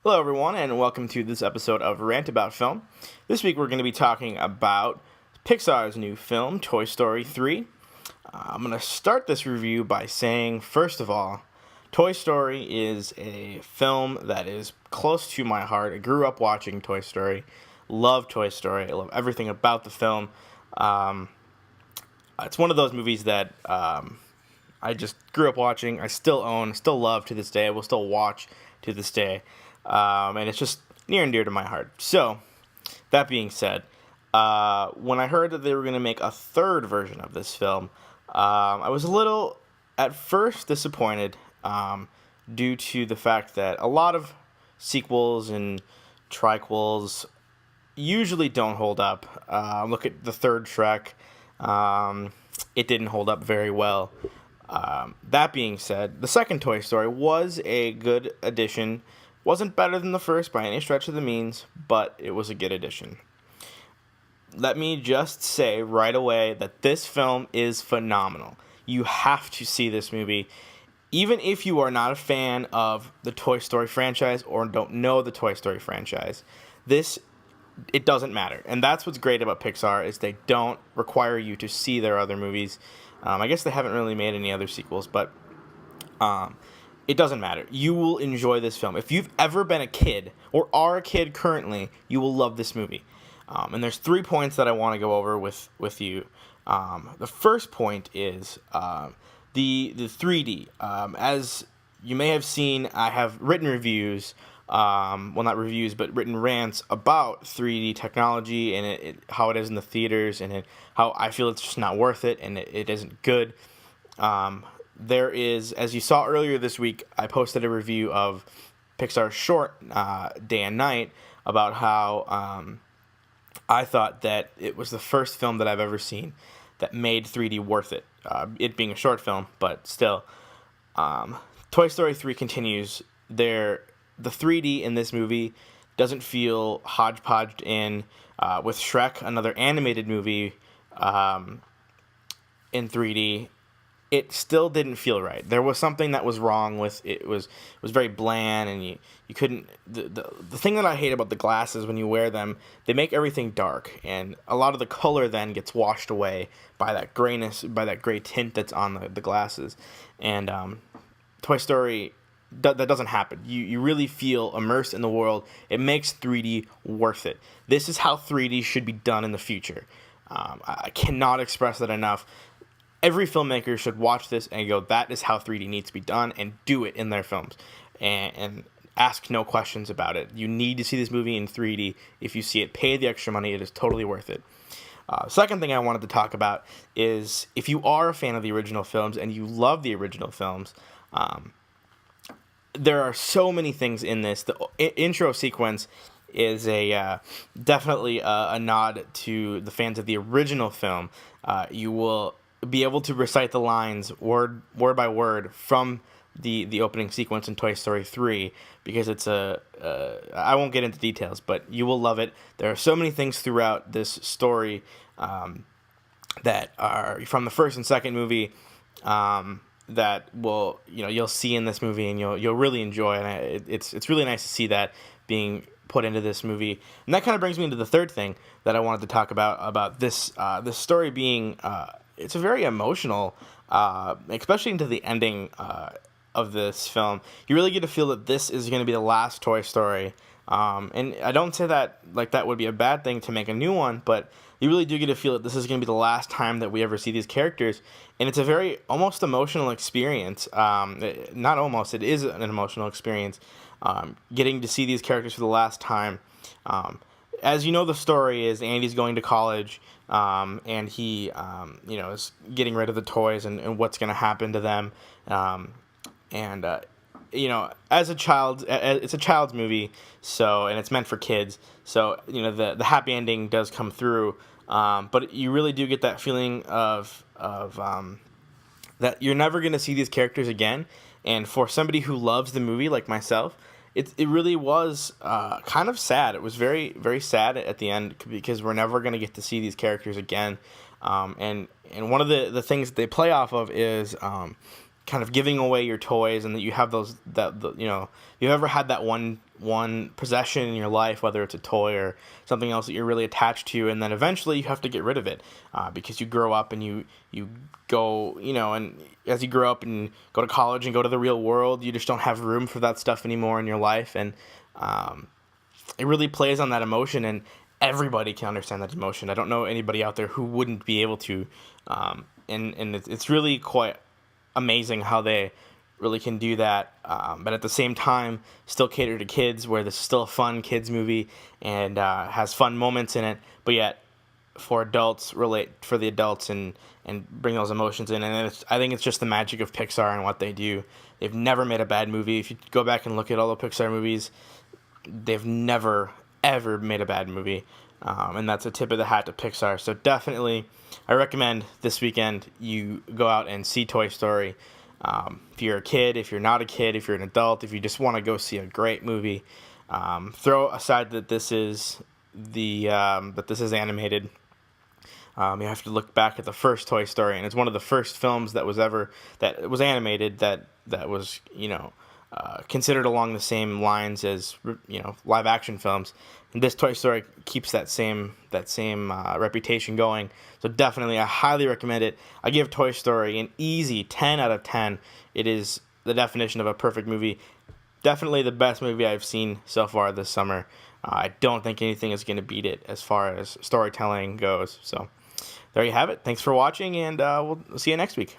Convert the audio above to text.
Hello, everyone, and welcome to this episode of Rant About Film. This week we're going to be talking about Pixar's new film, Toy Story 3. I'm going to start this review by saying, first of all, Toy Story is a film that is close to my heart. I grew up watching Toy Story, love Toy Story, I love everything about the film. Um, it's one of those movies that I just grew up watching, I still own, still love to this day, I will still watch to this day. And it's just near and dear to my heart. So, that being said, when I heard that they were going to make a third version of this film, I was a little, at first, disappointed due to the fact that a lot of sequels and triquels usually don't hold up. Look at the third Shrek. It didn't hold up very well. That being said, the second Toy Story was a good addition. Wasn't better than the first by any stretch of the means, but it was a good addition. Let me just say right away that this film is phenomenal. You have to see this movie. Even if you are not a fan of the Toy Story franchise or don't know the Toy Story franchise, it doesn't matter. And that's what's great about Pixar is they don't require you to see their other movies. I guess they haven't really made any other sequels, but it doesn't matter. You will enjoy this film. If you've ever been a kid or are a kid currently, you will love this movie. And there's 3 points that I want to go over with you. The first point is the 3D. As you may have seen, I have written reviews, well, not reviews, but written rants about 3D technology and how it is in the theaters and how I feel it's just not worth it and it isn't good. There is, as you saw earlier this week, I posted a review of Pixar's short, Day and Night, about how I thought that it was the first film that I've ever seen that made 3D worth it. It being a short film, but still. Toy Story 3 continues. The 3D in this movie doesn't feel hodgepodged in with Shrek, another animated movie in 3D. It still didn't feel right. There was something that was wrong with it. It was very bland, and you couldn't. The thing that I hate about the glasses when you wear them, they make everything dark, and a lot of the color then gets washed away by that grayness, by that gray tint that's on the glasses. And Toy Story, that doesn't happen. You really feel immersed in the world. It makes 3D worth it. This is how 3D should be done in the future. I cannot express that enough. Every filmmaker should watch this and go, that is how 3D needs to be done, and do it in their films. And ask no questions about it. You need to see this movie in 3D. If you see it, pay the extra money. It is totally worth it. Second thing I wanted to talk about is if you are a fan of the original films and you love the original films, there are so many things in this. The intro sequence is definitely a nod to the fans of the original film. You will be able to recite the lines word by word from the opening sequence in Toy Story 3 because it's I won't get into details, but you will love it. There are so many things throughout this story that are from the first and second movie that you'll see in this movie and you'll really enjoy, and it's really nice to see that being put into this movie. And that kind of brings me into the third thing that I wanted to talk about this story being it's a very emotional, especially into the ending of this film. You really get to feel that this is going to be the last Toy Story. And I don't say that like that would be a bad thing to make a new one, but you really do get to feel that this is going to be the last time that we ever see these characters. And it's a very almost emotional experience. Not almost, it is an emotional experience. Getting to see these characters for the last time. As you know, the story is Andy's going to college, and he, is getting rid of the toys and what's going to happen to them. As a child, it's a child's movie, and it's meant for kids. So, the happy ending does come through, but you really do get that feeling of that you're never going to see these characters again. And for somebody who loves the movie like myself, it really was kind of sad. It was very, very sad at the end because we're never going to get to see these characters again. And one of the things that they play off of is kind of giving away your toys, and that you have those you've ever had that one possession in your life, whether it's a toy or something else that you're really attached to, and then eventually you have to get rid of it because you grow up and you go, and as you grow up and go to college and go to the real world, you just don't have room for that stuff anymore in your life, and it really plays on that emotion, and everybody can understand that emotion. I don't know anybody out there who wouldn't be able to, and it's really quite amazing how they really can do that, but at the same time still cater to kids, where this is still a fun kids movie and has fun moments in it, but yet for the adults and bring those emotions in. And I think it's just the magic of Pixar and what they do. They've never made a bad movie. If you go back and look at all the Pixar movies, they've never ever made a bad movie, and that's a tip of the hat to Pixar. So definitely I recommend this weekend you go out and see Toy Story. If you're a kid, if you're not a kid, if you're an adult, if you just want to go see a great movie, throw aside that this is animated. You have to look back at the first Toy Story, and it's one of the first films that was animated that was considered along the same lines as live action films. And this Toy Story keeps that same reputation going. So definitely, I highly recommend it. I give Toy Story an easy 10 out of 10. It is the definition of a perfect movie. Definitely the best movie I've seen so far this summer. I don't think anything is going to beat it as far as storytelling goes. So there you have it. Thanks for watching, and we'll see you next week.